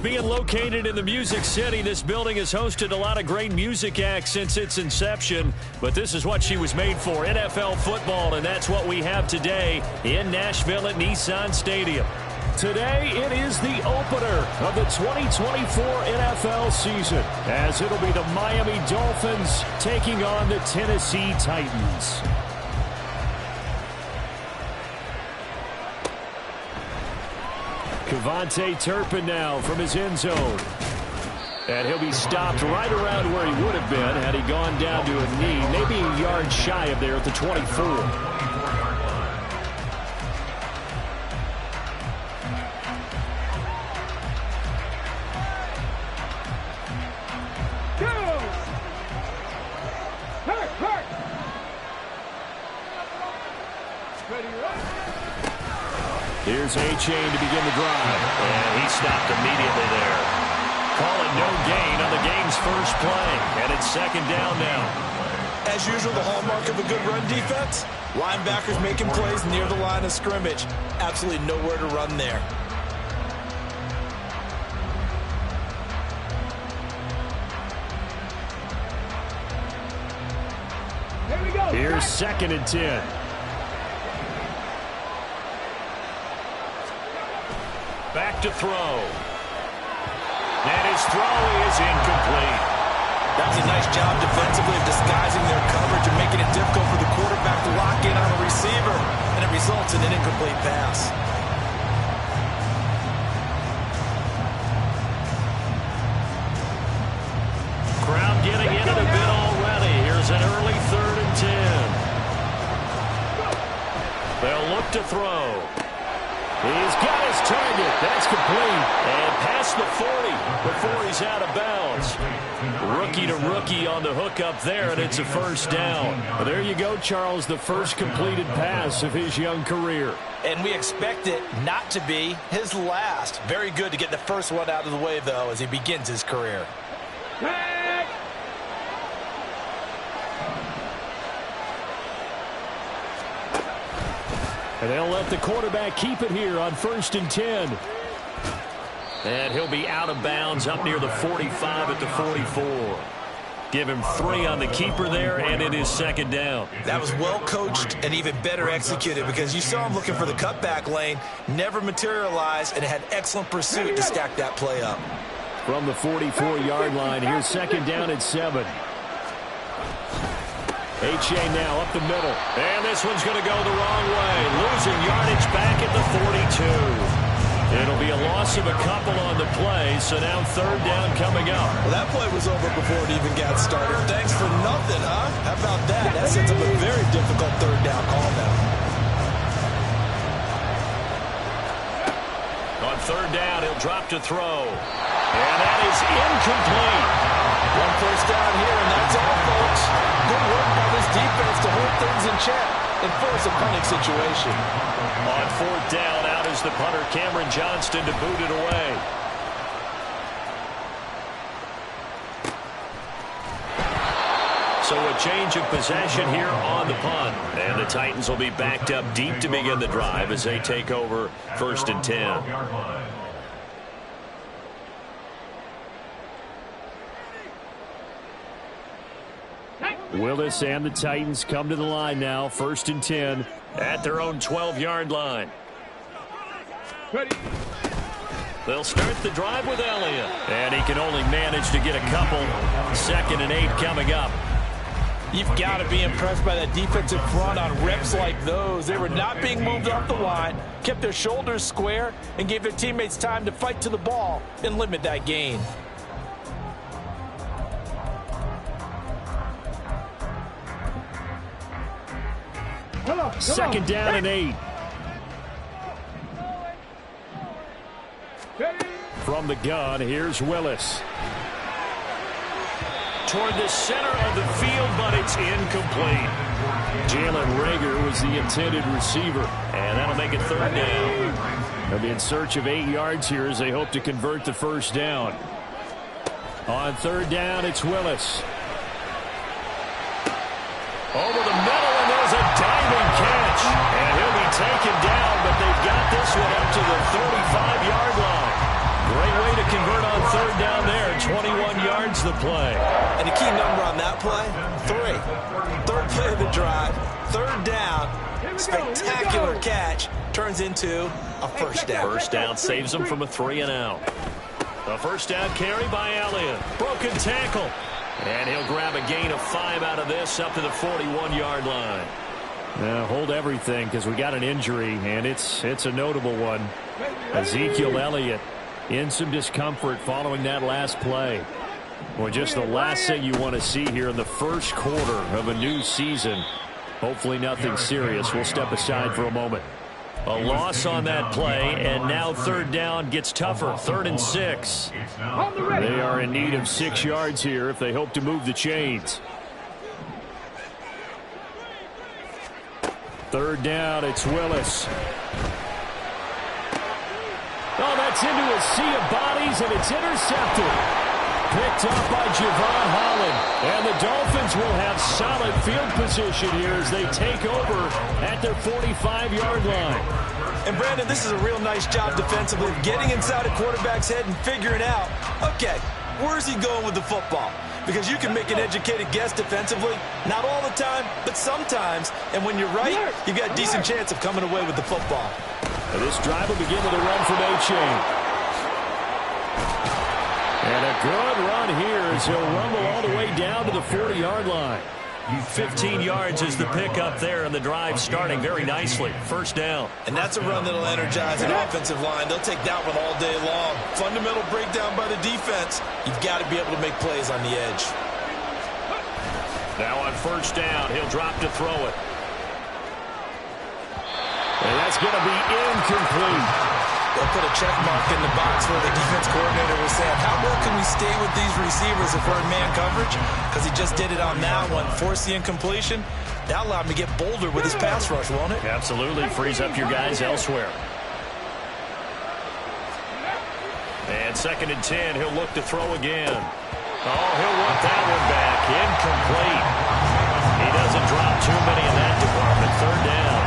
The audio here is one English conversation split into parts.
Being located in the Music City, this building has hosted a lot of great music acts since its inception. But this is what she was made for, NFL football, and that's what we have today in Nashville at Nissan Stadium. Today, it is the opener of the 2024 NFL season, as it'll be the Miami Dolphins taking on the Tennessee Titans. Kevontae Turpin now from his end zone. And he'll be stopped right around where he would have been had he gone down to a knee, maybe a yard shy of there at the 24. Here's A-Chain to begin the drive. And he stopped immediately there. Call it no gain on the game's first play. And it's second down now. As usual, the hallmark of a good run defense, linebackers making plays near the line of scrimmage. Absolutely nowhere to run there. Here we go. Here's second and 10. Back to throw. And his throw is incomplete. That was a nice job defensively of disguising their coverage and making it difficult for the quarterback to lock in on a receiver. And it results in an incomplete pass. Crowd getting in it a bit already. Here's an early 3rd and 10. They'll look to throw. He's got his target. That's complete. And past the 40 before he's out of bounds. Rookie to rookie on the hook up there, and it's a first down. Well, there you go, Charles, the first completed pass of his young career. And we expect it not to be his last. Very good to get the first one out of the way, though, as he begins his career. And they'll let the quarterback keep it here on 1st and 10. And he'll be out of bounds up near the 45 at the 44. Give him 3 on the keeper there, and it is second down. That was well coached and even better executed because you saw him looking for the cutback lane, never materialized, and had excellent pursuit to stack that play up. From the 44-yard line, here's second down at 7. A-Chain now up the middle. And this one's going to go the wrong way. Losing yardage back at the 42. It'll be a loss of a couple on the play, so now 3rd down coming up. Well, that play was over before it even got started. Thanks for nothing, huh? How about that? That sets up a very difficult 3rd down call now. On 3rd down, he'll drop to throw. And that is incomplete. One first down here, and that's all, folks. Good work by this defense to hold things in check and force a punting situation. On 4th down, out is the punter, Cameron Johnston, to boot it away. So a change of possession here on the punt. And the Titans will be backed up deep to begin the drive as they take over 1st and 10. Willis and the Titans come to the line now, 1st and 10 at their own 12-yard line. Ready. They'll start the drive with Elliott. And he can only manage to get a couple. 2nd and 8 coming up. You've got to be impressed by that defensive front on reps like those. They were not being moved off the line, kept their shoulders square, and gave their teammates time to fight to the ball and limit that gain. Second down and 8. From the gun, here's Willis. Toward the center of the field, but it's incomplete. Jalen Reagor was the intended receiver, and that'll make it 3rd down. They'll be in search of 8 yards here as they hope to convert the first down. On 3rd down, it's Willis. Over the middle, and there's a diving catch. And he'll be taken down, but they've got this one up to the 35-yard line. Great way to convert down there. 21 yards the play. And the key number on that play, 3. Third play of the drive, third down, spectacular catch, turns into a first down. First down saves them from a 3-and-out. A first down carry by Elliott. Broken tackle. And he'll grab a gain of 5 out of this up to the 41-yard line. Now hold everything because we got an injury, and it's a notable one. Ezekiel Elliott in some discomfort following that last play. Well, just the last thing you want to see here in the first quarter of a new season. Hopefully nothing serious. We'll step aside for a moment. A loss on that play, and now third down gets tougher. 3rd and 6. They are in need of 6 yards here if they hope to move the chains. Third down, it's Willis. Oh, that's into a sea of bodies, and it's intercepted. Picked up by Javon Holland. And the Dolphins will have solid field position here as they take over at their 45-yard line. And, Brandon, this is a real nice job defensively, getting inside a quarterback's head and figuring out, okay, where's he going with the football? Because you can make an educated guess defensively, not all the time, but sometimes. And when you're right, you've got a decent chance of coming away with the football. And this drive will begin with a run from A-Chain. And a good run here as he'll rumble all the way down to the 40-yard line. 15 yards is the pickup there, and the drive starting very nicely. First down. And that's a run that'll energize an offensive line. They'll take that one all day long. Fundamental breakdown by the defense. You've got to be able to make plays on the edge. Now on first down, he'll drop to throw it. And that's going to be incomplete. They'll put a check mark in the box where the defense coordinator was saying, how well can we stay with these receivers if we're in man coverage? Because he just did it on that one. Force the incompletion. That allowed him to get bolder with his pass rush, won't it? Absolutely. Frees up your guys elsewhere. And 2nd and 10. He'll look to throw again. Oh, he'll want that one back. Incomplete. He doesn't drop too many in that department. Third down.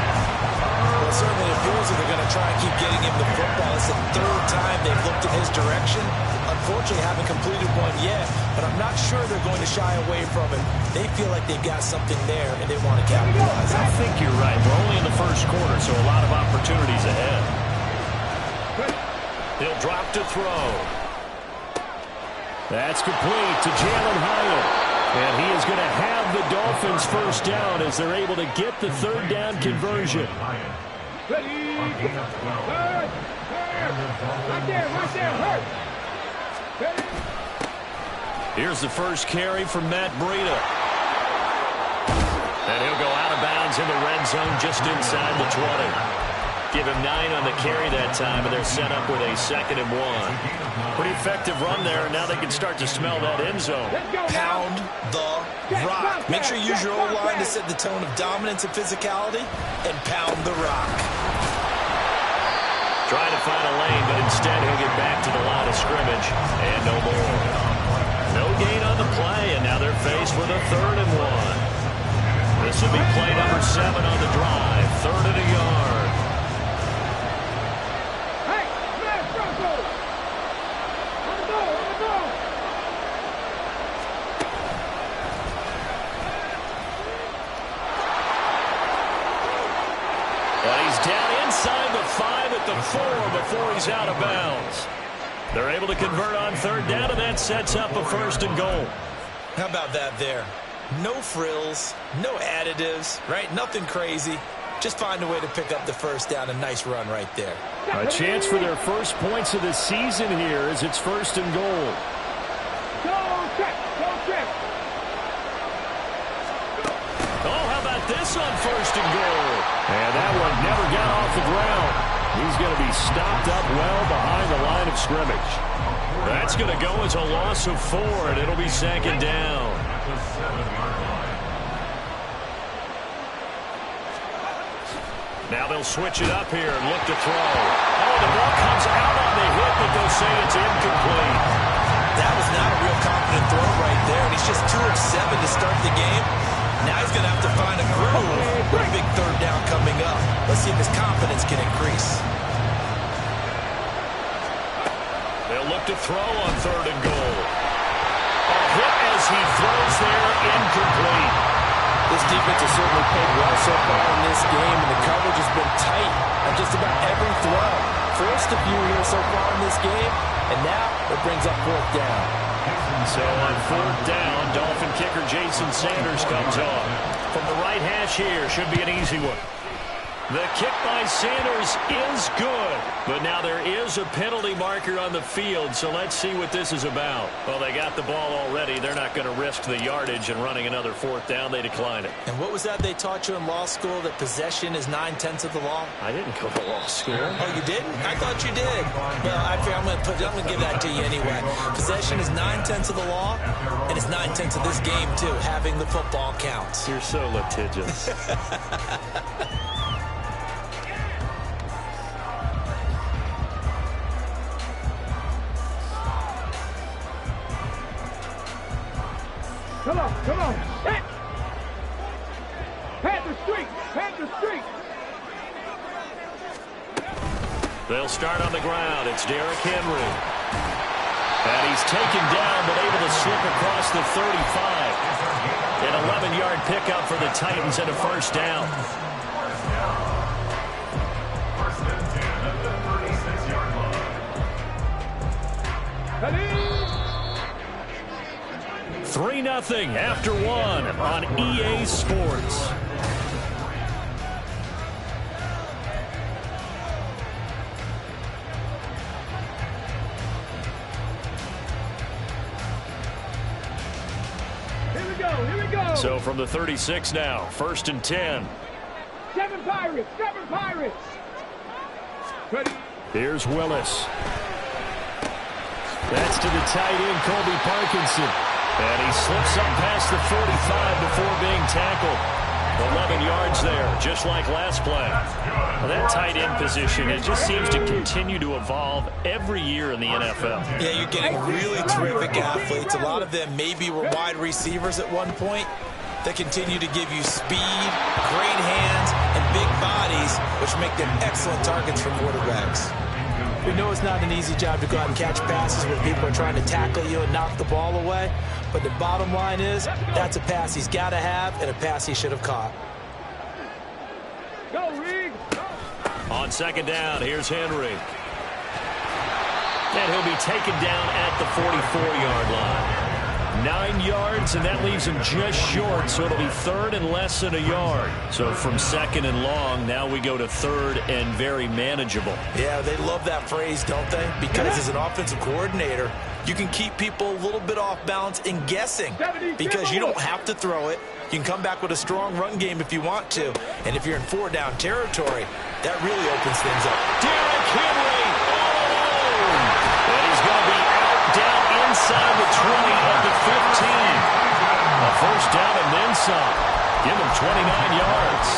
It certainly appears that they're going to try and keep getting him the football. It's the 3rd time they've looked in his direction. Unfortunately, haven't completed one yet, but I'm not sure they're going to shy away from it. They feel like they've got something there, and they want to capitalize. I think you're right. We're only in the first quarter, so a lot of opportunities ahead. He'll drop to throw. That's complete to Jalen Hyatt. And he is going to have the Dolphins first down as they're able to get the third down conversion. Ready, hurt, right there, hurt. Ready. Here's the first carry from Matt Breida. And he'll go out of bounds in the red zone just inside the 20. Give him 9 on the carry that time, and they're set up with a 2nd and 1. Pretty effective run there, and now they can start to smell that end zone. Pound the rock. Make sure you use your O-line to set the tone of dominance and physicality, and pound the rock. Trying to find a lane, but instead he'll get back to the line of scrimmage, and no more. No gain on the play, and now they're faced with a 3rd and 1. This will be play number 7 on the drive. 3rd and a yard. Down inside the 5 at the 4 before he's out of bounds. They're able to convert on 3rd down, and that sets up a 1st and goal. How about that there? No frills, no additives, right? Nothing crazy. Just find a way to pick up the first down. A nice run right there. A chance for their first points of the season here as it's 1st and goal. Go check. Oh, how about this on 1st and goal? And that one never got off the ground. He's going to be stopped up well behind the line of scrimmage. That's going to go as a loss of 4, and it'll be 2nd down. Now they'll switch it up here and look to throw. Oh, the ball comes out on the hit, but they'll say it's incomplete. That was not a real confident throw right there, and he's just 2 of 7 to start the game. Now he's going to have to find a groove for a big 3rd down coming up. Let's see if his confidence can increase. They'll look up to throw on 3rd and goal. A hit as he throws there, incomplete. This defense has certainly played well so far in this game, and the coverage has been tight on just about every throw. Forced a few here so far in this game, and now it brings up 4th down. So on 4th down, Dolphin kicker Jason Sanders comes on. From the right hash here, should be an easy one. The kick by Sanders is good, but now there is a penalty marker on the field, so let's see what this is about. Well, they got the ball already. They're not going to risk the yardage and running another 4th down. They decline it. And what was that they taught you in law school, that possession is 9/10 of the law? I didn't go to law school. Oh, you didn't? I thought you did. Well, I'm going to give that to you anyway. Possession is 9/10 of the law, and it's 9/10 of this game, too. Having the football counts. You're so litigious. Come on, come on. Hit. Panther streak, Panther streak. They'll start on the ground. It's Derrick Henry. And he's taken down, but able to slip across the 35. An 11-yard pickup for the Titans and a 1st down. Khalid. 3-0 after 1 on EA Sports. Here we go. So from the 36 now, 1st and 10. 7 Pirates, 7 Pirates. Ready. Here's Willis. That's to the tight end, Colby Parkinson. And he slips up past the 45 before being tackled. 11 yards there, just like last play. Well, that tight end position, it just seems to continue to evolve every year in the NFL. Yeah, you're getting really terrific athletes. A lot of them maybe were wide receivers at one point. They continue to give you speed, great hands, and big bodies, which make them excellent targets for quarterbacks. We know it's not an easy job to go out and catch passes when people are trying to tackle you and knock the ball away. But the bottom line is, that's a pass he's got to have and a pass he should have caught. Go, Reed. On 2nd down, here's Henry. And he'll be taken down at the 44-yard line. 9 yards, and that leaves him just short, so it'll be 3rd and less than a yard. So from 2nd and long, now we go to 3rd and very manageable. Yeah, they love that phrase, don't they? Because as an offensive coordinator, you can keep people a little bit off balance and guessing because you don't have to throw it. You can come back with a strong run game if you want to. And if you're in 4-down territory, that really opens things up. Derrick Henry all alone. And he's going to be out down inside the 20 of the 15. A 1st down and then some. Give him 29 yards.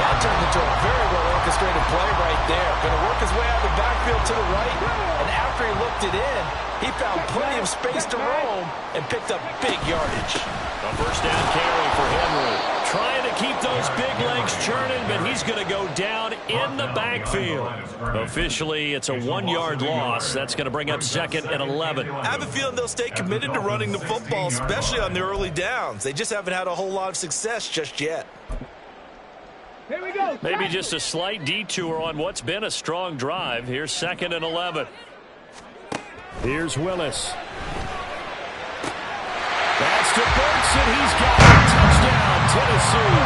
That turned into a very well-orchestrated play right there. Going to work his way out of the backfield to the right. And after he looked it in, he found plenty of space to roam and picked up big yardage. A 1st down carry for Henry. Trying to keep those big legs churning, but he's going to go down in the backfield. Officially, it's a 1-yard loss. That's going to bring up 2nd and 11. I have a feeling they'll stay committed to running the football, especially on the early downs. They just haven't had a whole lot of success just yet. Here we go. Maybe just a slight detour on what's been a strong drive. Here's 2nd and 11. Here's Willis. That's to Burks, and he's got a touchdown, Tennessee.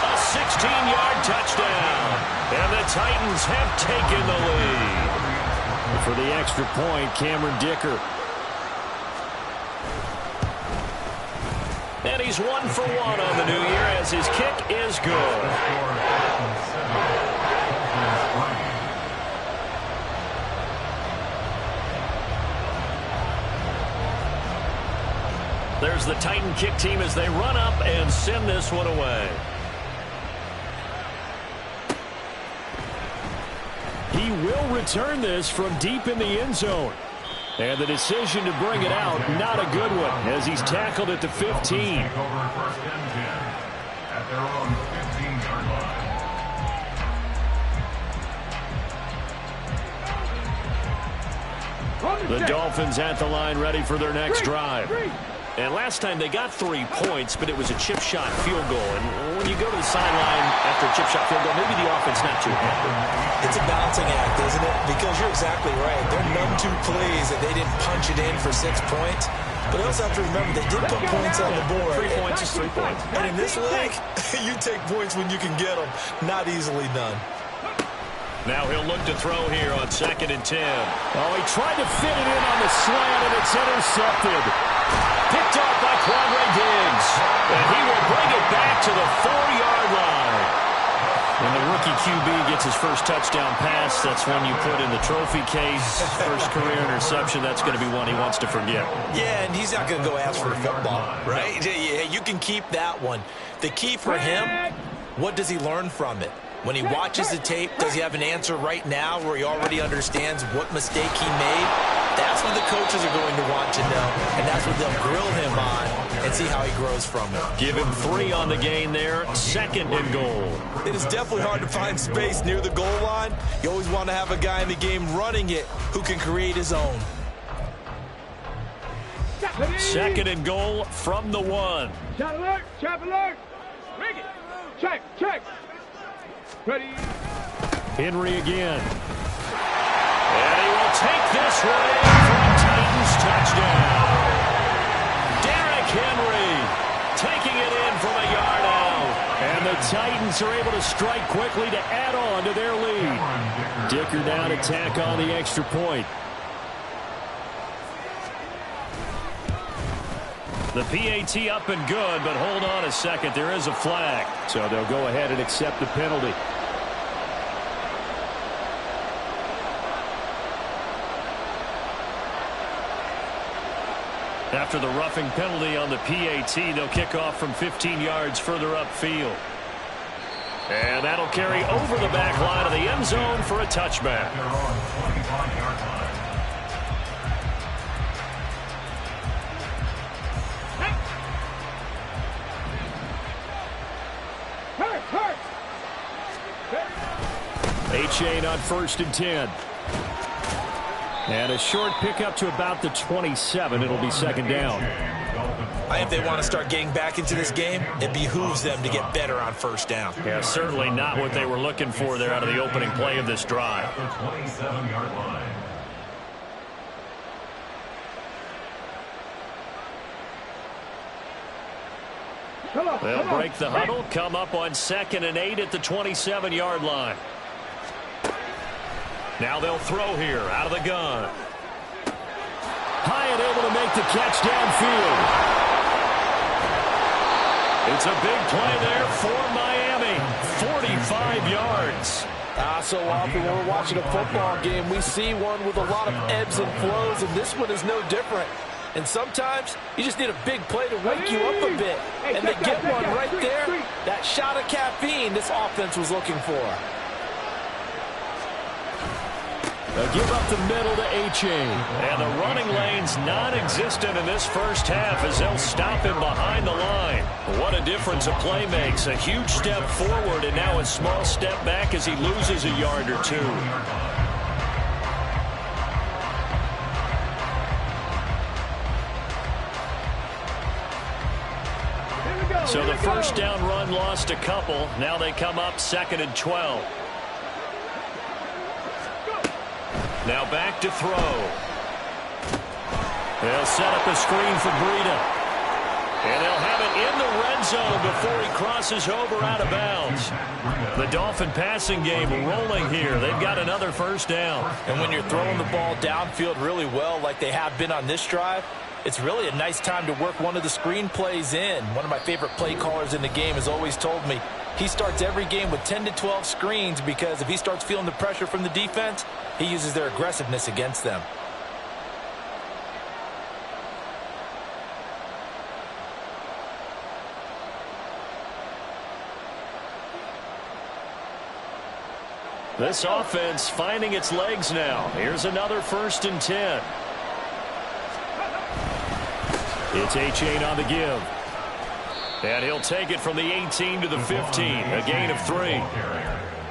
A 16-yard touchdown, and the Titans have taken the lead. For the extra point, Cameron Dicker. And he's 1 for 1 on the new year as his kick is good. There's the Titan kick team as they run up and send this one away. He will return this from deep in the end zone. And the decision to bring it out, not a good one, as he's tackled at the 15. At their own 15-yard line. The Dolphins at the line ready for their next drive. And last time they got 3 points, but it was a chip shot field goal. And when you go to the sideline after a chip shot field goal, maybe the offense not too happy. It's a balancing act, isn't it? Because you're exactly right. They're none too pleased that they didn't punch it in for 6 points. But you also have to remember they did put points on the board. 3 points is 3 points. And in this league, you take points when you can get them. Not easily done. Now he'll look to throw here on 2nd and 10. Oh, he tried to fit it in on the slant, and it's intercepted. Picked off by Quandre Diggs. And he will bring it back to the 4-yard line. When the rookie QB gets his first touchdown pass, that's when you put in the trophy case. First career interception, that's going to be one he wants to forget. Yeah, and he's not going to go ask for a football, right? Yeah, you can keep that one. The key for him, what does he learn from it? When he watches the tape, does he have an answer right now where he already understands what mistake he made? That's what the coaches are going to want to know, and that's what they'll grill him on and see how he grows from it. Give him 3 on the gain there, 2nd and goal. It is definitely hard to find space near the goal line. You always want to have a guy in the game running it who can create his own. 2nd and goal from the 1. Shot alert, trap alert. Rig it. Check. Ready. Henry again. And he will take this one in for a Titans touchdown. Derrick Henry taking it in from a yard out. And the Titans are able to strike quickly to add on to their lead. Dicker down to tack on the extra point. The PAT up and good, but hold on a second. There is a flag. So they'll go ahead and accept the penalty. After the roughing penalty on the PAT, they'll kick off from 15 yards further upfield. And that'll carry over the back line of the end zone for a touchback. Achane on 1st and 10. And a short pickup to about the 27. It'll be 2nd down. If they want to start getting back into this game, it behooves them to get better on 1st down. Yeah, certainly not what they were looking for there out of the opening play of this drive. The 27-yard line. They'll break the huddle, come up on 2nd and 8 at the 27-yard line. Now they'll throw here out of the gun. Hyatt able to make the catch downfield. It's a big play there for Miami. 45 yards. So often when we're watching a football game, we see one with a lot of ebbs and flows, and this one is no different. And sometimes you just need a big play to wake you up a bit. And they get one right there. That shot of caffeine this offense was looking for. They'll give up the middle to Achane. And the running lane's non-existent in this first half as they'll stop him behind the line. What a difference a play makes. A huge step forward and now a small step back as he loses a yard or 2. So the first down run lost a couple. Now they come up 2nd and 12. Now back to throw. They'll set up a screen for Breida. And they'll have it in the red zone before he crosses over out of bounds. The Dolphin passing game rolling here. They've got another first down. And when you're throwing the ball downfield really well like they have been on this drive, it's really a nice time to work one of the screen plays in. One of my favorite play callers in the game has always told me he starts every game with 10 to 12 screens because if he starts feeling the pressure from the defense, he uses their aggressiveness against them. This offense finding its legs now. Here's another 1st and 10. It's Achane on the give. And he'll take it from the 18 to the 15, a gain of 3.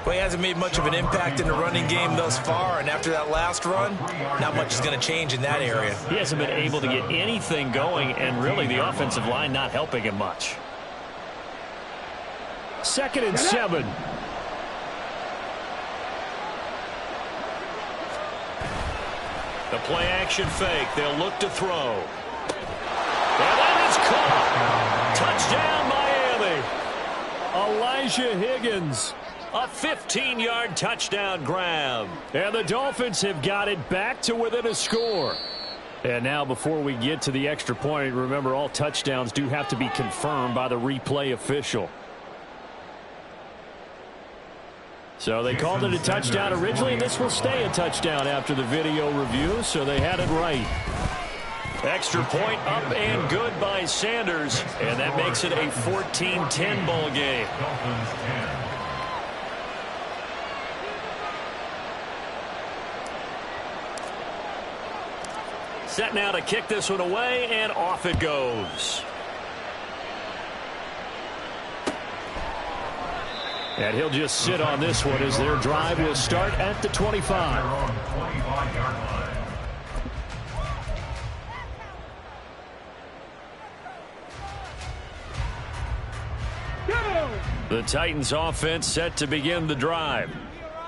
Well, he hasn't made much of an impact in the running game thus far, and after that last run, not much is going to change in that area. He hasn't been able to get anything going, and really the offensive line not helping him much. 2nd and 7. The play action fake. They'll look to throw. And that is caught. Touchdown, Miami. Elijah Higgins. A 15-yard touchdown grab. And the Dolphins have got it back to within a score. And now before we get to the extra point, remember all touchdowns do have to be confirmed by the replay official. So they called it a touchdown originally, and this will stay a touchdown after the video review, so they had it right. Extra point up and good by Sanders, and that makes it a 14-10 ball game. Set now to kick this one away, and off it goes. And he'll just sit on this one as their drive will start at the 25. The Titans offense set to begin the drive.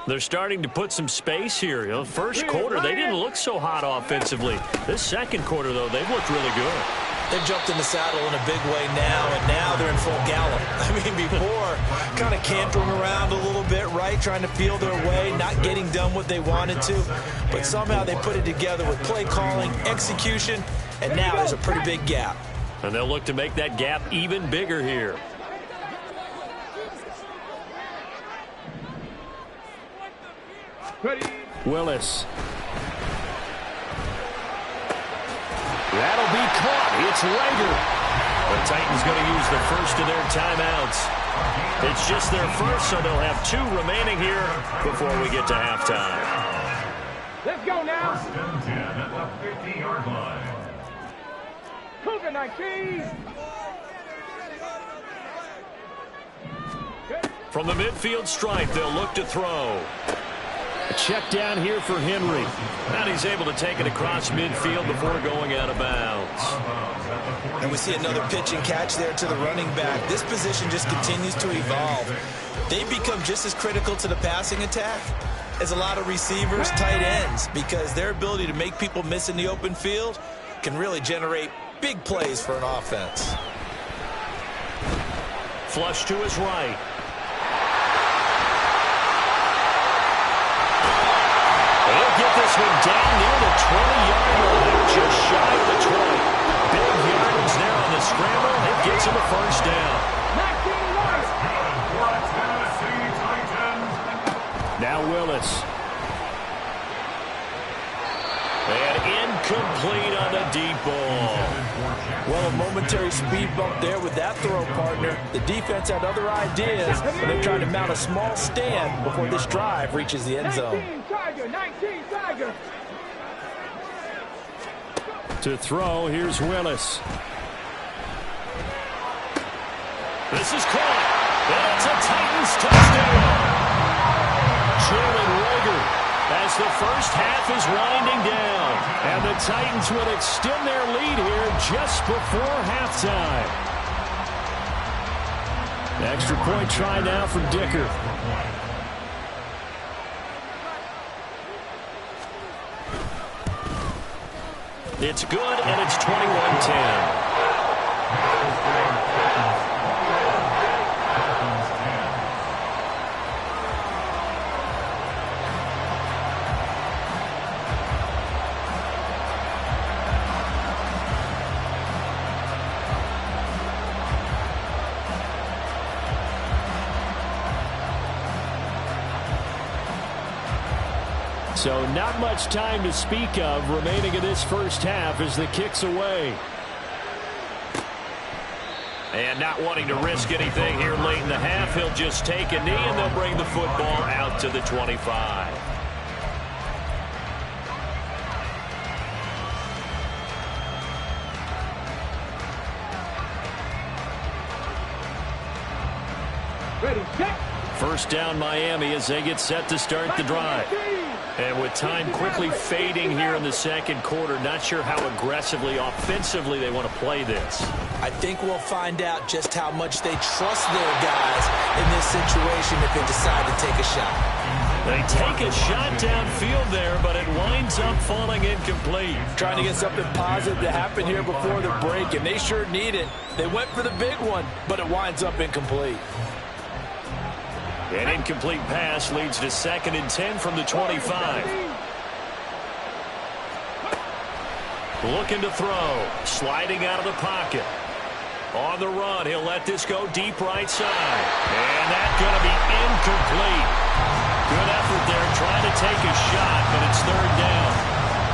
They're starting to put some space here. The first quarter, they didn't look so hot offensively. This second quarter, though, they've looked really good. They've jumped in the saddle in a big way now, and now they're in full gallop. I mean, before, kind of cantering around a little bit, right, trying to feel their way, not getting done what they wanted to. But somehow they put it together with play calling, execution, and now there's a pretty big gap. And they'll look to make that gap even bigger here. Willis. That'll be caught. It's Rager. The Titans going to use the first of their timeouts. It's just their first, so they'll have 2 remaining here before we get to halftime. Let's go now. 10 at the 50-yard line. Cougar 19. From the midfield stripe, they'll look to throw. A check down here for Henry. And he's able to take it across midfield before going out of bounds. And we see another pitch and catch there to the running back. This position just continues to evolve. They become just as critical to the passing attack as a lot of receivers, tight ends, because their ability to make people miss in the open field can really generate big plays for an offense. Flush to his right. He'll get this one down near the 20-yard line, just shy of the 20. Big yardage there on the scramble. It gets him a first down. Now Willis. And incomplete on the deep ball. Well, a momentary speed bump there with that throw, partner. The defense had other ideas, and they're trying to mount a small stand before this drive reaches the end zone. 19 Tiger. To throw, here's Willis. This is caught. That's a Titans touchdown. Jalen Rager as the first half is winding down. And the Titans will extend their lead here just before halftime. Extra point try now for Dicker. It's good, and it's 21-10. So not much time to speak of remaining in this first half as the kick's away. And not wanting to risk anything here late in the half, he'll just take a knee and they'll bring the football out to the 25. Ready, set. First down Miami as they get set to start the drive. And with time quickly fading here in the second quarter, not sure how aggressively, offensively they want to play this. I think we'll find out just how much they trust their guys in this situation if they decide to take a shot. They take a shot downfield there, but it winds up falling incomplete. Trying to get something positive to happen here before the break, and they sure need it. They went for the big one, but it winds up incomplete. An incomplete pass leads to 2nd and 10 from the 25. Looking to throw. Sliding out of the pocket. On the run, he'll let this go deep right side. And that's going to be incomplete. Good effort there, trying to take a shot, but it's 3rd down.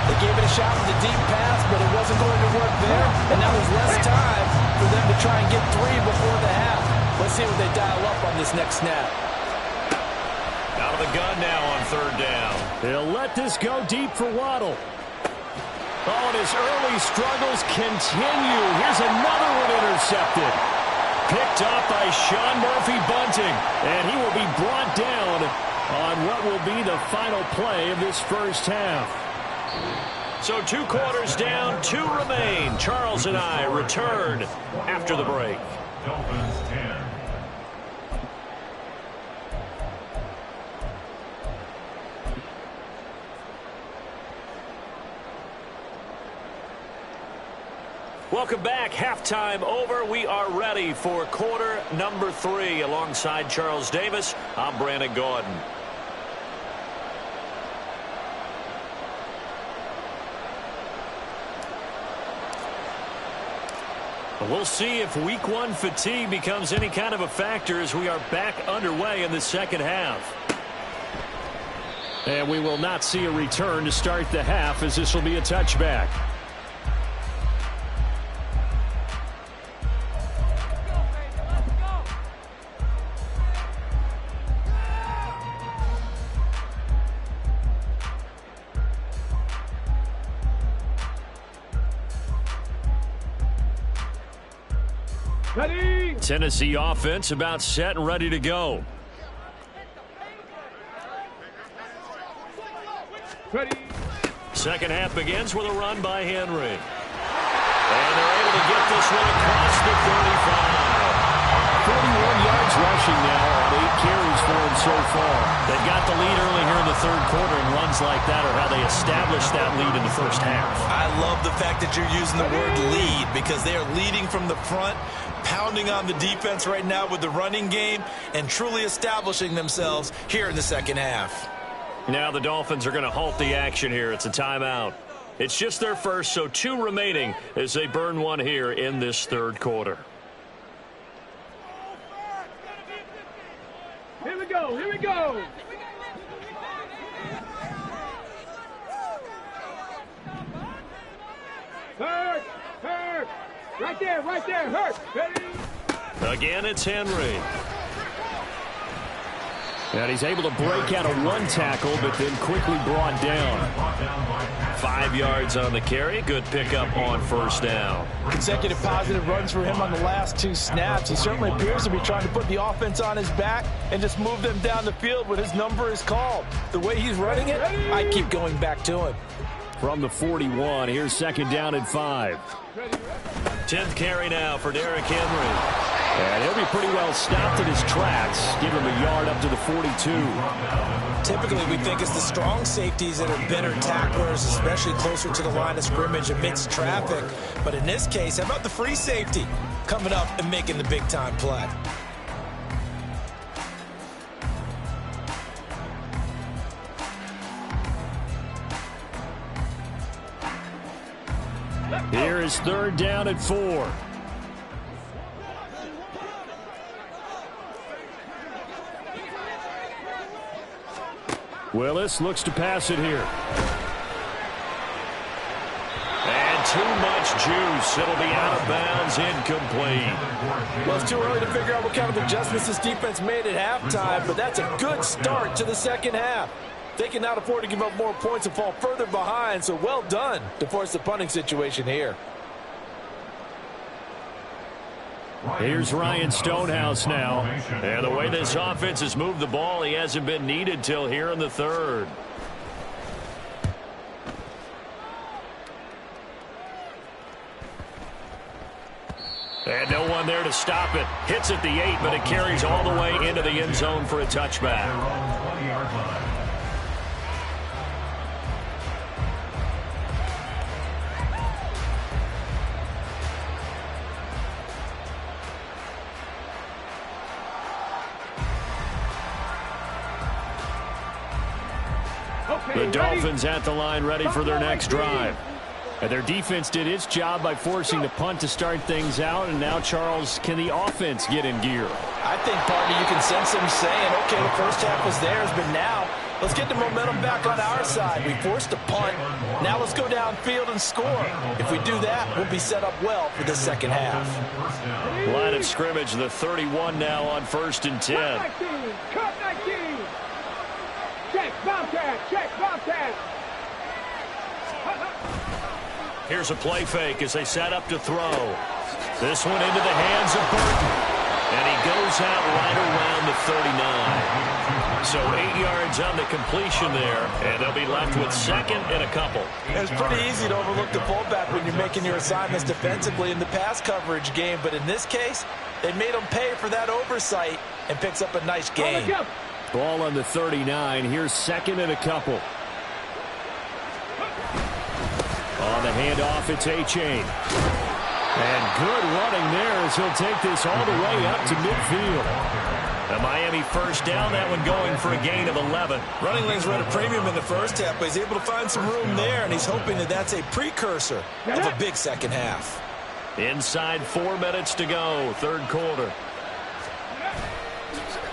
They gave it a shot with a deep pass, but it wasn't going to work there. And now there's less time for them to try and get 3 before the half. Let's see what they dial up on this next snap. Out of the gun now on 3rd down. He'll let this go deep for Waddle. Oh, and his early struggles continue. Here's another one intercepted. Picked up by Sean Murphy-Bunting. And he will be brought down on what will be the final play of this first half. So 2 quarters down, 2 remain. Charles and I return after the break. Dolphins 10. Welcome back. Halftime over. We are ready for quarter number 3. Alongside Charles Davis, I'm Brandon Gordon. We'll see if week 1 fatigue becomes any kind of a factor as we are back underway in the second half. And we will not see a return to start the half, as this will be a touchback. Ready. Tennessee offense about set and ready to go. Ready. Second half begins with a run by Henry. And they're able to get this one across the 35. 41 yards rushing now on 8 carries for him so far. They got the lead early here in the third quarter, and runs like that are how they established that lead in the first half. I love the fact that you're using the word lead, because they are leading from the front, pounding on the defense right now with the running game, and truly establishing themselves here in the second half. Now the Dolphins are going to halt the action here. It's a timeout. It's just their first, so 2 remaining as they burn one here in this third quarter. Here we go. Here we go. Hurt. Hurt. Right there. Right there. Hurt. Ready. Again, it's Henry. And he's able to break out of 1 tackle, but then quickly brought down. 5 yards on the carry. Good pickup on first down. Consecutive positive runs for him on the last 2 snaps. He certainly appears to be trying to put the offense on his back and just move them down the field when his number is called. The way he's running it, I keep going back to him. From the 41, here's second down and 5. 10th carry now for Derrick Henry. And he'll be pretty well stopped in his tracks. Give him a yard up to the 42. Typically, we think it's the strong safeties that are better tacklers, especially closer to the line of scrimmage amidst traffic. But in this case, how about the free safety coming up and making the big-time play? Here is third down and 4. Willis looks to pass it here. And too much juice. It'll be out of bounds, incomplete. Well, it's too early to figure out what kind of adjustments this defense made at halftime, but that's a good start to the second half. They cannot afford to give up more points and fall further behind, so well done to force the punting situation here. Here's Ryan Stonehouse now. And the way this offense has moved the ball, he hasn't been needed till here in the third. And no one there to stop it. Hits at the 8, but it carries all the way into the end zone for a touchback. The Dolphins at the line, ready for their next drive. And their defense did its job by forcing the punt to start things out. And now, Charles, can the offense get in gear? I think, partner, you can sense them saying, okay, the first half was theirs, but now let's get the momentum back on our side. We forced a punt. Now let's go downfield and score. If we do that, we'll be set up well for the second half. Line of scrimmage, the 31 now on 1st and 10. Cut 19. Check, Bobcat. Check, Bobcat. Here's a play fake as they set up to throw. This one into the hands of Burton. And he goes out right around the 39. So 8 yards on the completion there. And they'll be left with second and a couple. It's pretty easy to overlook the fullback when you're making your assignments defensively in the pass coverage game. But in this case, they made him pay for that oversight and picks up a nice gain. Ball on the 39. Here's second and a couple. On the handoff, it's A-Chain. And good running there as he'll take this all the way up to midfield. A Miami first down, that one going for a gain of 11. Running lanes were at a premium in the first half, but he's able to find some room there, and he's hoping that that's a precursor of a big second half. Inside 4 minutes to go, third quarter.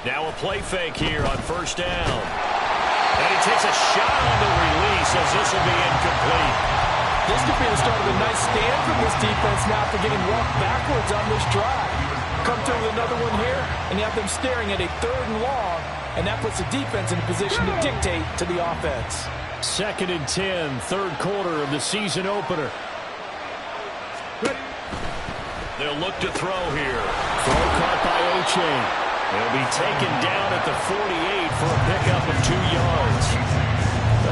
Now a play fake here on first down. And he takes a shot on the release as this will be incomplete. This could be the start of a nice stand from this defense now for getting walked backwards on this drive. Come through with another one here, and you have them staring at a 3rd and long, and that puts the defense in a position to dictate to the offense. 2nd and 10, third quarter of the season opener. They'll look to throw here. Throw caught by O'Chain. They'll be taken down at the 48 for a pickup of 2 yards.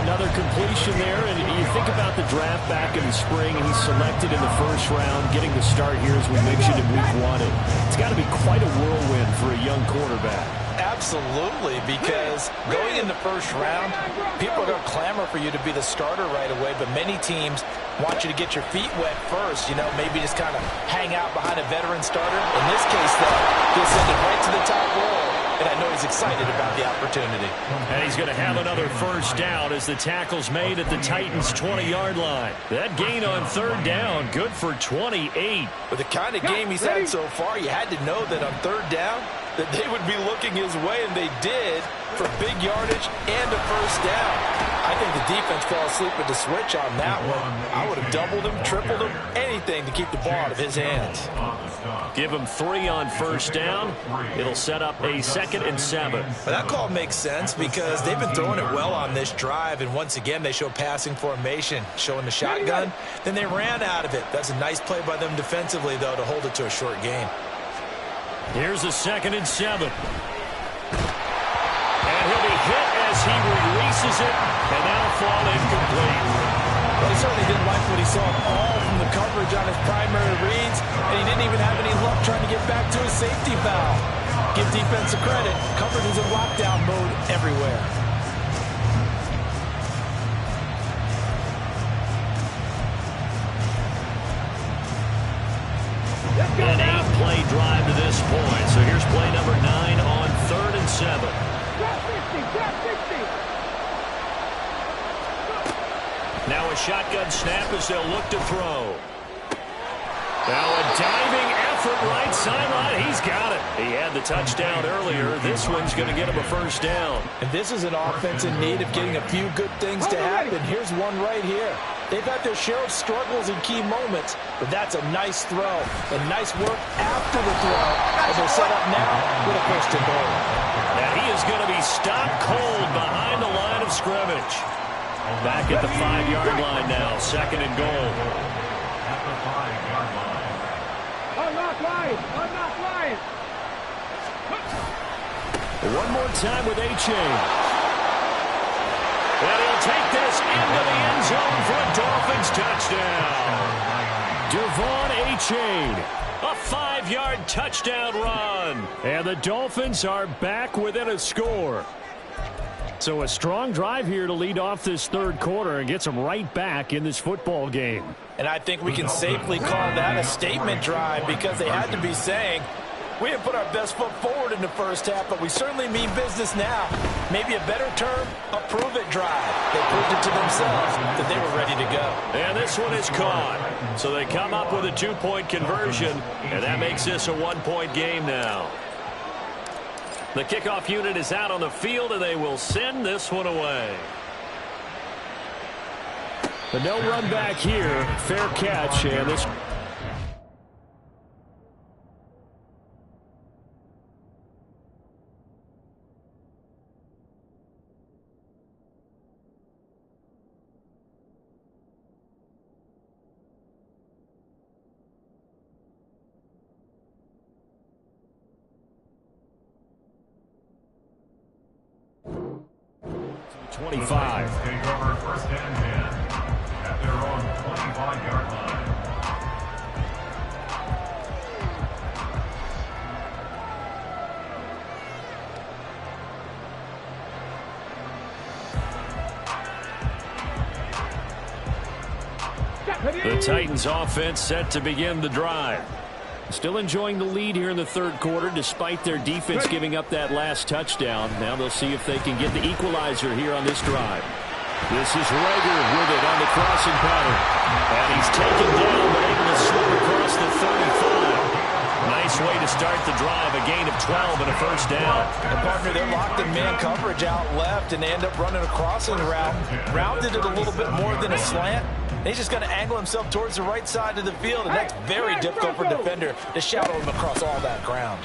Another completion there, and you think about the draft back in the spring. He's selected in the first round, getting the start here as we mentioned in week 1. It's got to be quite a whirlwind for a young quarterback. Absolutely, because going in the first round, people are going to clamor for you to be the starter right away, but many teams want you to get your feet wet first, you know, maybe just kind of hang out behind a veteran starter. In this case, though, he'll send it right to the top roll, and I know he's excited about the opportunity. And he's going to have another first down as the tackle's made at the Titans' 20-yard line. That gain on third down, good for 28. With the kind of game he's had so far, you had to know that on third down, that they would be looking his way, and they did, for big yardage and a first down. I think the defense fell asleep with the switch on that one. I would have doubled him, tripled him, anything to keep the ball out of his hands. Give him 3 on first down. It'll set up a 2nd and 7. But that call makes sense because they've been throwing it well on this drive, and once again they show passing formation, showing the shotgun. Then they ran out of it. That's a nice play by them defensively, though, to hold it to a short gain. Here's a 2nd and 7. And he'll be hit as he releases it, and that'll fall incomplete. Well, he certainly didn't like what he saw at all from the coverage on his primary reads, and he didn't even have any luck trying to get back to his safety valve. Give defense a credit. Coverage is in lockdown mode everywhere. An 8-play drive to this point. So here's play number 9 on 3rd and 7. Now a shotgun snap as they'll look to throw. Now a diving effort right sideline. He's got it. He had the touchdown earlier. This one's going to get him a first down. And this is an offense in need of getting a few good things to happen. Here's one right here. They've had their share of struggles in key moments, but that's a nice throw. And nice work after the throw. As they're set up now with a first and goal. Now he is going to be stopped cold behind the line of scrimmage. Back at the 5-yard line now. 2nd and goal. At the 5-yard line. Unlock line. Unlock line. One more time with A-Chain. And he'll take this into the end zone for a Dolphins touchdown. Devon A-Chain, a 5-yard touchdown run. And the Dolphins are back within a score. So a strong drive here to lead off this third quarter and gets them right back in this football game. And I think we can safely call that a statement drive because they had to be saying, we have put our best foot forward in the first half, but we certainly mean business now. Maybe a better term, a prove-it drive. They proved it to themselves that they were ready to go. And this one is caught. So they come up with a 2-point conversion, and that makes this a 1-point game now. The kickoff unit is out on the field, and they will send this one away. But no run back here. Fair catch, and this... Take over first and 10 at their own 25-yard line. The Titans offense set to begin the drive. Still enjoying the lead here in the third quarter despite their defense giving up that last touchdown. Now they'll see if they can get the equalizer here on this drive. This is Rager with it on the crossing pattern. And he's taken down but able to slip across the 35. Nice way to start the drive. A gain of 12 and a first down. And partner, they're locked in man coverage out left and they end up running a crossing route. Rounded it a little bit more than a slant. He's just going to angle himself towards the right side of the field, and that's very difficult for a defender to shadow him across all that ground.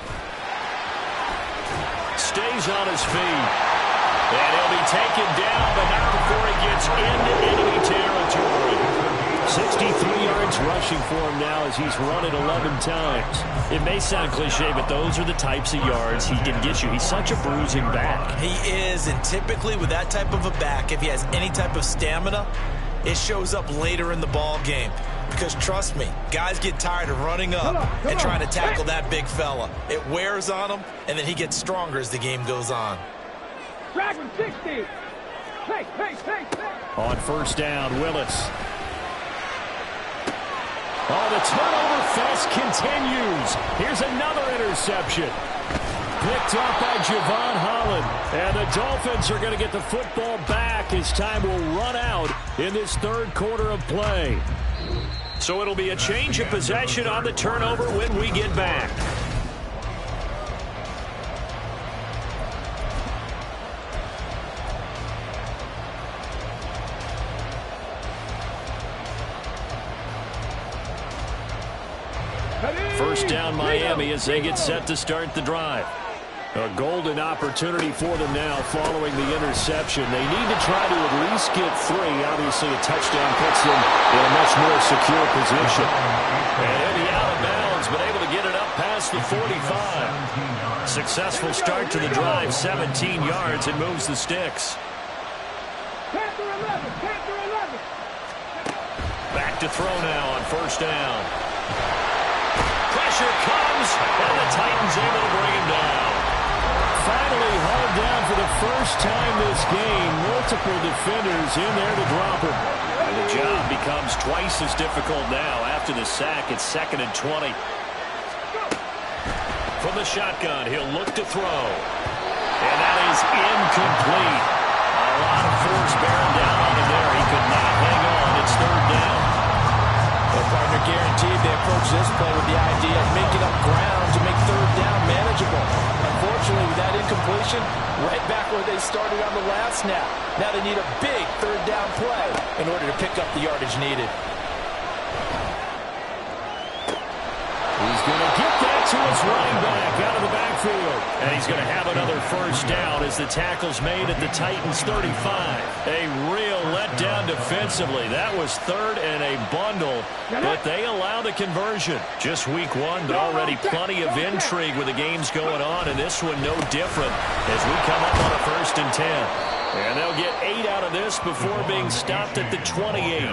Stays on his feet. And he'll be taken down, but not before he gets into enemy territory. 63 yards rushing for him now as he's run it 11 times. It may sound cliche, but those are the types of yards he can get you. He's such a bruising back. He is, and typically with that type of a back, if he has any type of stamina, it shows up later in the ball game. Because trust me, guys get tired of running up and trying to tackle that big fella. It wears on him, and then he gets stronger as the game goes on. Drag him 60. Hey. On first down, Willis. Oh, the turnover fest continues. Here's another interception. Picked up by Javon Holland. And the Dolphins are going to get the football back as time will run out in this third quarter of play. So it'll be a change of possession on the turnover when we get back. First down Miami as they get set to start the drive. A golden opportunity for them now following the interception. They need to try to at least get 3. Obviously, a touchdown puts them in a much more secure position. And he'll be out of bounds, but able to get it up past the 45. Successful start to the drive, 17 yards, and moves the sticks. Panther 11. Back to throw now on first down. Pressure comes, and the Titans able to bring him down. Finally hauled down for the first time this game. Multiple defenders in there to drop him. And the job becomes twice as difficult now. After the sack, it's 2nd and 20. From the shotgun, he'll look to throw. And that is incomplete. A lot of force bearing down on him there. He could not hang on. It's 3rd down. Well, partner, guaranteed they approach this play with the idea of making up ground to make 3rd down manageable. Unfortunately, with that incompletion, right back where they started on the last snap. Now they need a big 3rd down play in order to pick up the yardage needed. He's going to get that to his running back out of the backfield. And he's going to have another first down as the tackle's made at the Titans' 35. A real letdown defensively. That was third and a bundle, but they allow the conversion. Just week one, but already plenty of intrigue with the games going on, and this one no different as we come up on a 1st and 10. And they'll get 8 out of this before being stopped at the 28.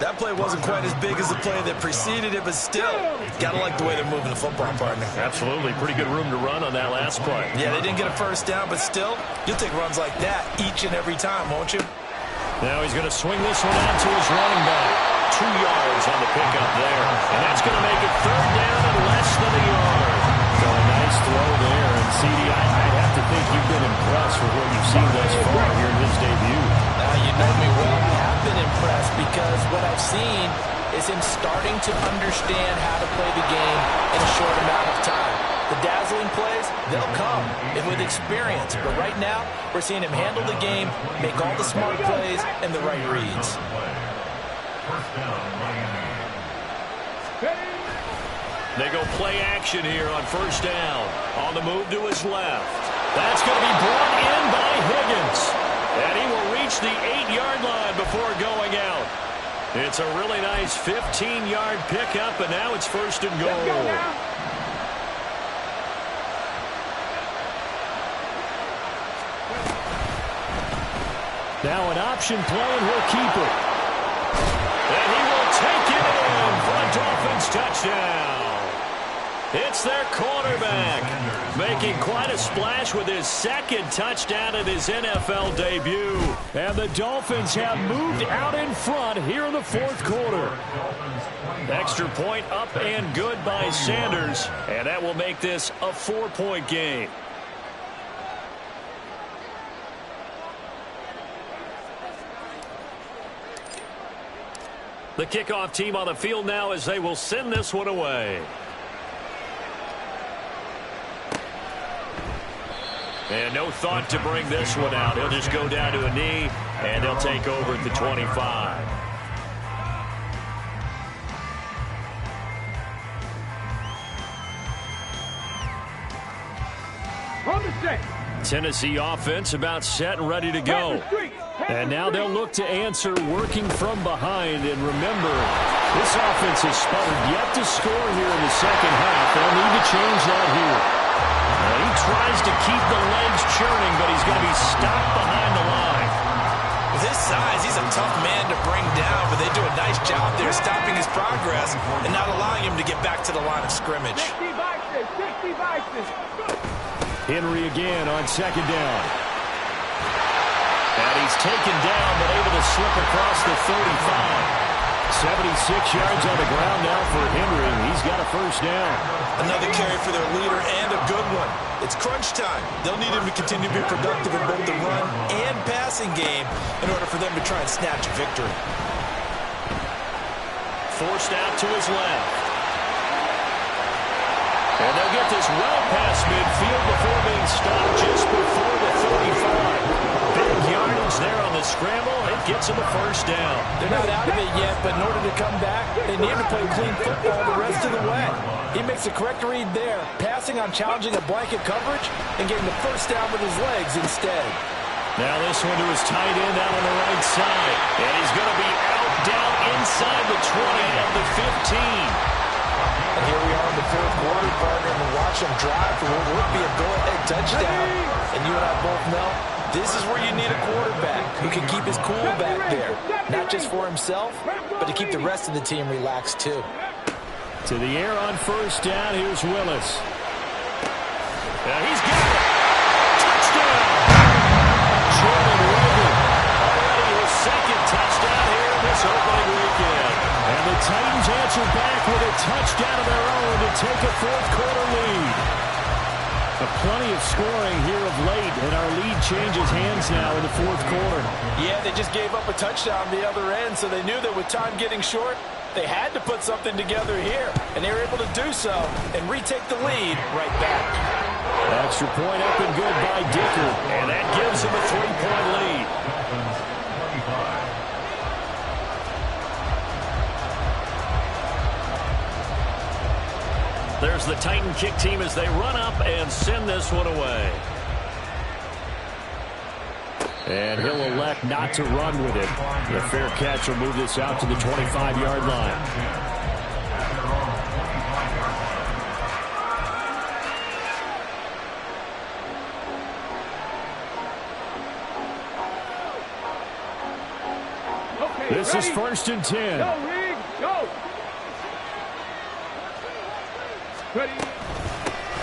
That play wasn't quite as big as the play that preceded it, but still, gotta like the way they're moving the football, partner. Absolutely. Pretty good room to run on that last play. Yeah, they didn't get a first down, but still, you'll take runs like that each and every time, won't you? Now he's going to swing this one out to his running back. 2 yards on the pickup there. And that's going to make it 3rd down and less than a yard. So a nice throw there. And CD, I'd have to think you've been impressed with what you've seen thus far here in his debut. You know me well. I have been impressed because what I've seen is him starting to understand how to play the game in a short amount of time. The dazzling plays, they'll come and with experience. But right now, we're seeing him handle the game, make all the smart plays, and the right reads. They go play action here on 1st down. On the move to his left. That's going to be brought in by Higgins. And he will reach the 8-yard line before going out. It's a really nice 15-yard pickup, and now it's 1st and goal. Now an option play, and he'll keep it. And he will take it in for a Dolphins touchdown. It's their quarterback, making quite a splash with his 2nd touchdown in his NFL debut. And the Dolphins have moved out in front here in the 4th quarter. Extra point up and good by Sanders, and that will make this a 4-point game. The kickoff team on the field now as they will send this one away. And no thought to bring this one out. He'll just go down to a knee, and they'll take over at the 25. Tennessee offense about set and ready to go. And now they'll look to answer working from behind. And remember, this offense has sputtered yet to score here in the 2nd half. They'll need to change that here. Well, he tries to keep the legs churning, but he's going to be stopped behind the line. With his size, he's a tough man to bring down, but they do a nice job there stopping his progress and not allowing him to get back to the line of scrimmage. Henry again on 2nd down. And he's taken down, but able to slip across the 35. 76 yards on the ground now for Henry. He's got a first down. Another carry for their leader and a good one. It's crunch time. They'll need him to continue to be productive in both the run and passing game in order for them to try and snatch a victory. Forced out to his left. And they'll get this well past midfield before being stopped just before the 35. Big yardage there on the scramble. It gets him a first down. They're not out of it yet, but in order to come back, they need to play clean football the rest of the way. He makes the correct read there, passing on challenging a blanket coverage and getting the first down with his legs instead. Now this one to his tight end out on the right side. And he's going to be out down inside the 20 at the 15. And here we are in the 4th quarter, partner, and watch him drive for what would be a go-ahead touchdown. And you and I both know this is where you need a quarterback who can keep his cool back there. Not just for himself, but to keep the rest of the team relaxed too. To the air on first down, here's Willis. Now he's got it. Touchdown! Jordan Reagan already his 2nd touchdown here this opening weekend. And the Titans answer back with a touchdown of their own to take a 4th quarter lead. Plenty of scoring here of late, and our lead changes hands now in the 4th quarter. Yeah, they just gave up a touchdown the other end, so they knew that with time getting short, they had to put something together here, and they were able to do so and retake the lead right back. Extra point up and good by Dicker, and that gives him a 3-point lead. Their Here's the Titan kick team as they run up and send this one away. And he'll elect not to run with it. The fair catch will move this out to the 25-yard line. Okay, this is 1st and 10. Go, Rig, go. Ready.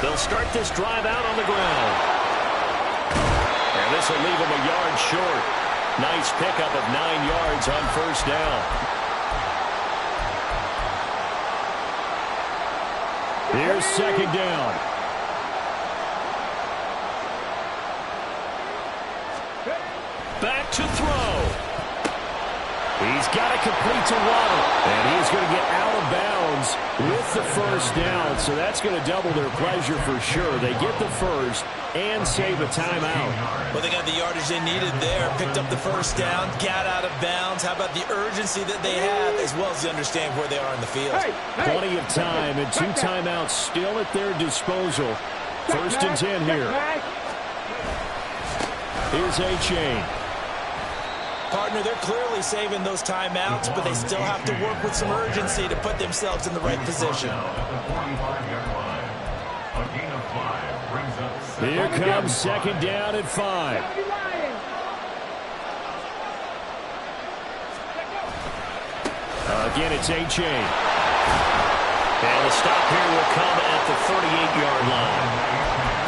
They'll start this drive out on the ground. And this will leave him a yard short. Nice pickup of 9 yards on 1st down. Here's 2nd down. Back to throw. He's got to complete to Waddle. And he's going to get out of bounds with the 1st down. So that's going to double their pleasure for sure. They get the 1st and save a timeout. Well, they got the yardage they needed there. Picked up the 1st down, got out of bounds. How about the urgency that they have, as well as the understanding where they are in the field? Plenty of time and 2 timeouts still at their disposal. 1st and 10 here. Here's A-Chain. Partner, they're clearly saving those timeouts, but they still have to work with some urgency to put themselves in the right position. Here comes 2nd down at 5. Again, it's A-Chain. And the stop here will come at the 38-yard line.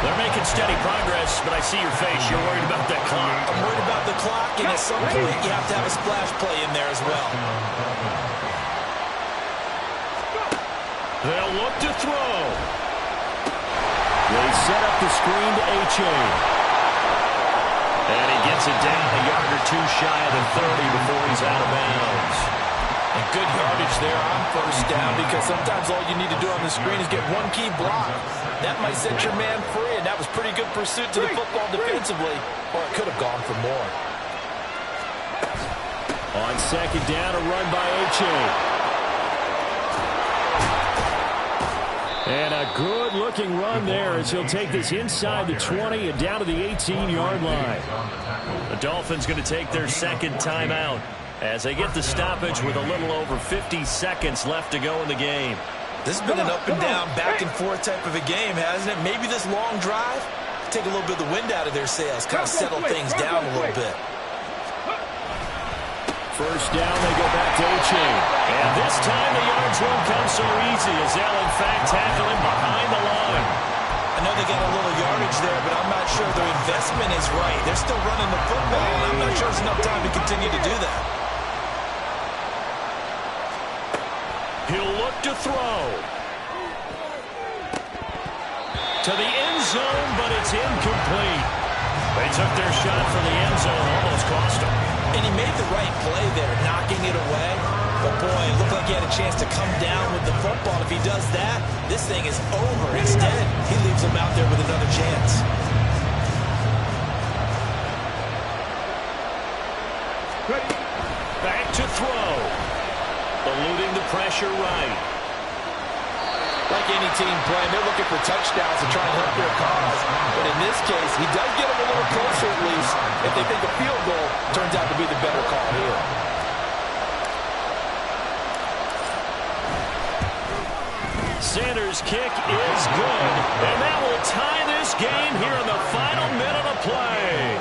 They're making steady progress, but I see your face. You're worried about that clock. I'm worried about the clock, and at some point you have to have a splash play in there as well. They'll look to throw. They set up the screen to A-Chain. And he gets it down a yard or 2 shy of the 30 before he's out of bounds. And good yardage there on 1st down, because sometimes all you need to do on the screen is get one key block. That might set your man free, and that was pretty good pursuit to the football defensively, or it could have gone for more. On 2nd down, a run by A-Chain. And a good-looking run there as he'll take this inside the 20 and down to the 18-yard line. The Dolphins going to take their 2nd timeout as they get the stoppage with a little over 50 seconds left to go in the game. This has been an up-and-down, back-and-forth type of a game, hasn't it? Maybe this long drive, take a little bit of the wind out of their sails, kind of settle things down a little bit. 1st down, they go back to A-Chain. And this time the yards won't come so easy as they'll, in fact, tackle him behind the line. I know they got a little yardage there, but I'm not sure their investment is right. They're still running the football, and I'm not sure there's enough time to continue to do that. He'll look to throw. To the end zone, but it's incomplete. They took their shot for the end zone, almost cost him. And he made the right play there, knocking it away. But, boy, it looked like he had a chance to come down with the football. If he does that, this thing is over. Instead, he leaves him out there with another chance. Back to throw. Eluding the pressure right. Like any team playing, they're looking for touchdowns to try and help their cause. But in this case, he does get them a little closer at least if they think a field goal turns out to be the better call here. Sanders' kick is good, and that will tie this game here in the final minute of play.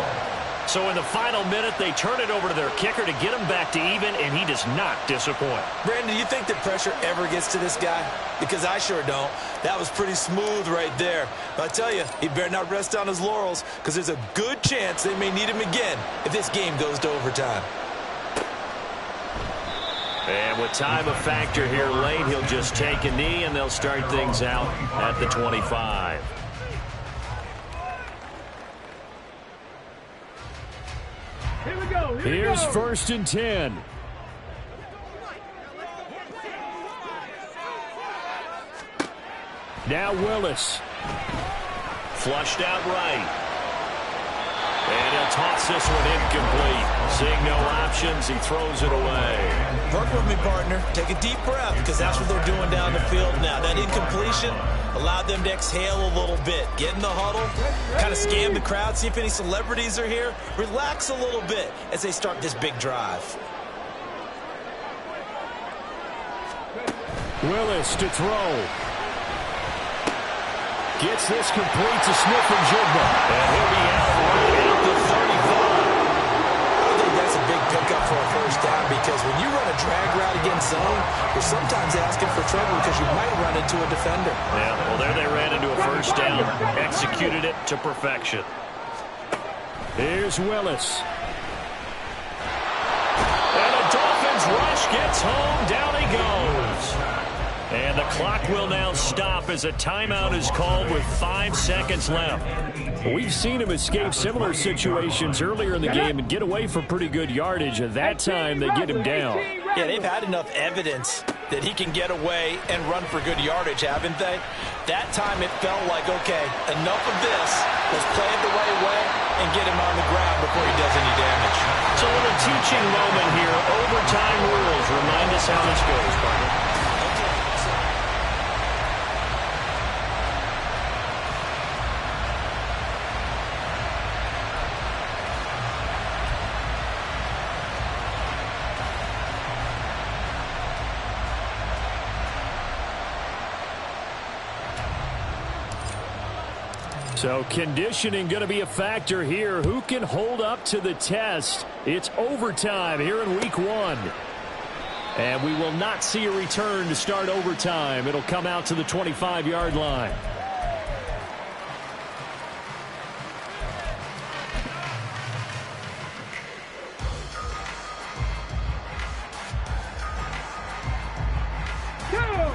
So in the final minute, they turn it over to their kicker to get him back to even, and he does not disappoint. Brandon, do you think that pressure ever gets to this guy? Because I sure don't. That was pretty smooth right there. But I tell you, he better not rest on his laurels, because there's a good chance they may need him again if this game goes to overtime. And with time a factor here late, he'll just take a knee, and they'll start things out at the 25. Here we go. Here's 1st and 10. Now Willis. Flushed out right. And he'll toss this one incomplete. Seeing no options, he throws it away. Work with me, partner. Take a deep breath, because that's what they're doing down the field now. That incompletion, Allow them to exhale a little bit. Get in the huddle, kind of scan the crowd, see if any celebrities are here. Relax a little bit as they start this big drive. Willis to throw. Gets this complete to Smith-Njigba. And he'll be out right at the 35. I think that's a big pickup for a first down because when you run a drag route against zone, you're sometimes asking for trouble because you might run into a defender. Yeah, well, there they ran into a first down. Executed it to perfection. Here's Willis. And a Dolphins rush gets home. Down he goes. And the clock will now stop as a timeout is called with 5 seconds left. We've seen him escape similar situations earlier in the game and get away for pretty good yardage. At that time, they get him down. Yeah, they've had enough evidence that he can get away and run for good yardage, haven't they? That time it felt like, okay, enough of this. Let's play it the right way and get him on the ground before he does any damage. So a little teaching moment here. Overtime rules. Remind us how this goes, partner. So conditioning going to be a factor here. Who can hold up to the test? It's overtime here in week 1. And we will not see a return to start overtime. It'll come out to the 25-yard line.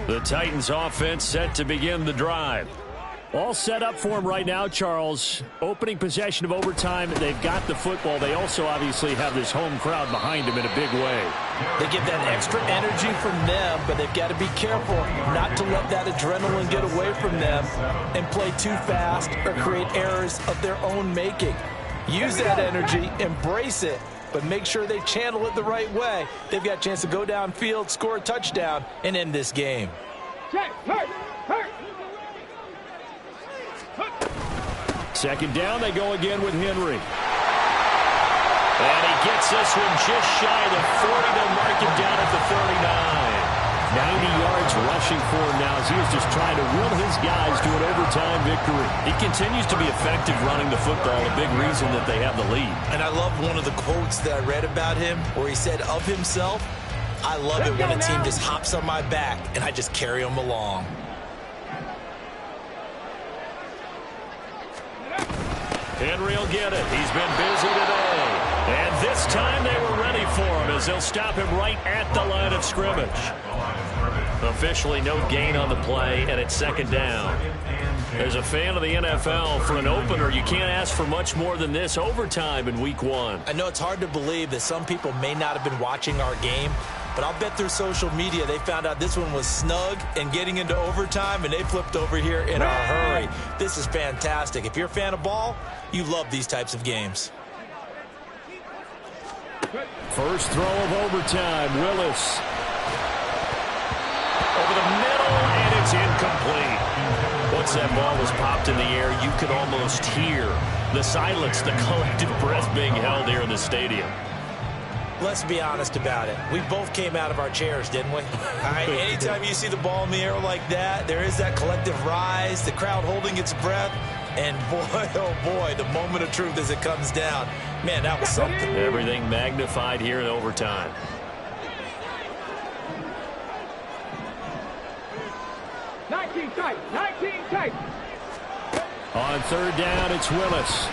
The Titans offense set to begin the drive. All set up for him right now, Charles. Opening possession of overtime. They've got the football. They also obviously have this home crowd behind them in a big way. They get that extra energy from them, but they've got to be careful not to let that adrenaline get away from them and play too fast or create errors of their own making. Use that energy, embrace it, but make sure they channel it the right way. They've got a chance to go downfield, score a touchdown, and end this game. Second down, they go again with Henry. And he gets this one just shy of the 40. They'll mark him down at the 39. 90 yards rushing for him now as he is just trying to will his guys to an overtime victory. He continues to be effective running the football, a big reason that they have the lead. And I love one of the quotes that I read about him where he said of himself, I love it when a team just hops on my back and I just carry them along. Henry will get it. He's been busy today. And this time they were ready for him as they'll stop him right at the line of scrimmage. Officially no gain on the play, and it's second down. As a fan of the NFL, for an opener, you can't ask for much more than this overtime in week 1. I know it's hard to believe that some people may not have been watching our game, but I'll bet through social media they found out this one was snug and getting into overtime, and they flipped over here in a hurry. This is fantastic. If you're a fan of ball, you love these types of games. First throw of overtime, Willis. Over the middle, and it's incomplete. Once that ball was popped in the air, you could almost hear the silence, the collective breath being held here in the stadium. Let's be honest about it. We both came out of our chairs, didn't we? All right, anytime you see the ball in the air like that, there is that collective rise, the crowd holding its breath, and boy, oh boy, the moment of truth as it comes down. Man, that was something. Everything magnified here in overtime. Tight. 19 tight. On third down, it's Willis.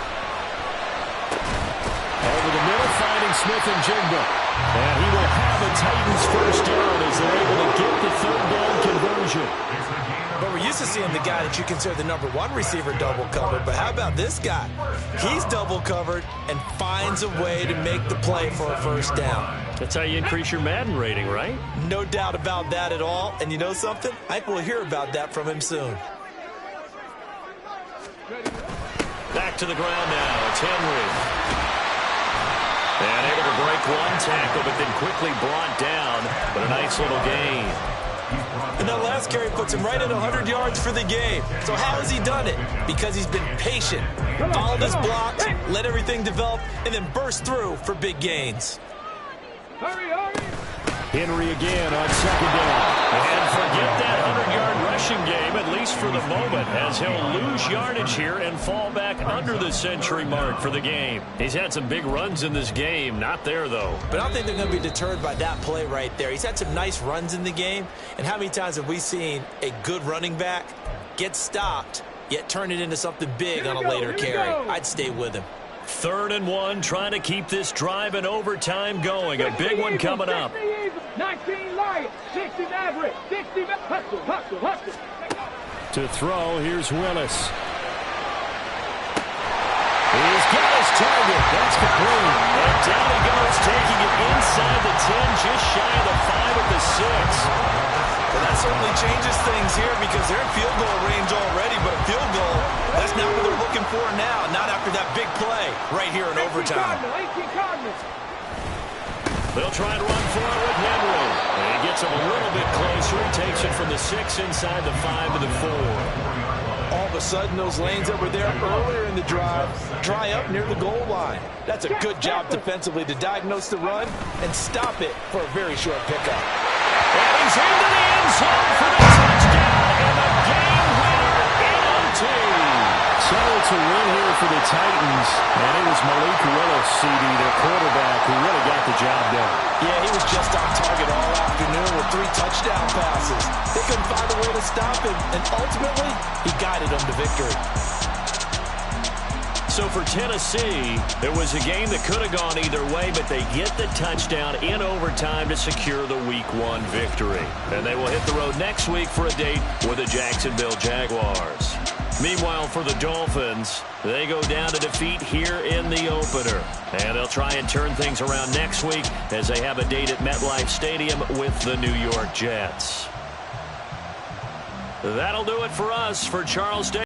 Over the middle, finding Smith-Njigba. And he will have a Titans first down as they're able to get the third down conversion. But we're used to seeing the guy that you consider the #1 receiver double covered. But how about this guy? He's double covered and finds a way to make the play for a first down. That's how you increase your Madden rating, right? No doubt about that at all. And you know something? I think we'll hear about that from him soon. Back to the ground now. It's Henry. And able to break one tackle, but then quickly brought down. But a nice little gain. And that last carry puts him right at 100 yards for the game. So how has he done it? Because he's been patient, followed his blocks, let everything develop, and then burst through for big gains. Hurry, hurry. Henry again on second down. And forget that 100-yard rushing game, at least for the moment, as he'll lose yardage here and fall back under the century mark for the game. He's had some big runs in this game. Not there, though. But I don't think they're going to be deterred by that play right there. He's had some nice runs in the game. And how many times have we seen a good running back get stopped, yet turn it into something big on a later carry? I'd stay with him. 3rd and 1, trying to keep this drive in overtime going. A big one coming up. 19 Lions, 60 Maverick, 60 hustle. To throw, here's Willis. He's got his target. That's complete. And down he goes, taking it inside the 10, just shy of the 5 at the 6. Well, that certainly changes things here because they're in field goal range already, but a field goal, that's not what they're looking for now, not after that big play right here in overtime. 18 Cardinals. They'll try and run for it with Henry. And he gets him a little bit closer. He takes it from the 6 inside the 5 to the 4. All of a sudden, those lanes that were there earlier in the drive dry up near the goal line. That's a good job defensively to diagnose the run and stop it for a very short pickup. And he's into the end zone for the touchdown and the game winner in OT. So it's a win here for the Titans, and it was Malik Willis, CD, their quarterback, who really got the job done. Yeah, he was just on target all afternoon with 3 touchdown passes. They couldn't find a way to stop him, and ultimately, he guided them to victory. So for Tennessee, it was a game that could have gone either way, but they get the touchdown in overtime to secure the Week 1 victory. And they will hit the road next week for a date with the Jacksonville Jaguars. Meanwhile, for the Dolphins, they go down to defeat here in the opener. And they'll try and turn things around next week as they have a date at MetLife Stadium with the New York Jets. That'll do it for us. For Charles Day.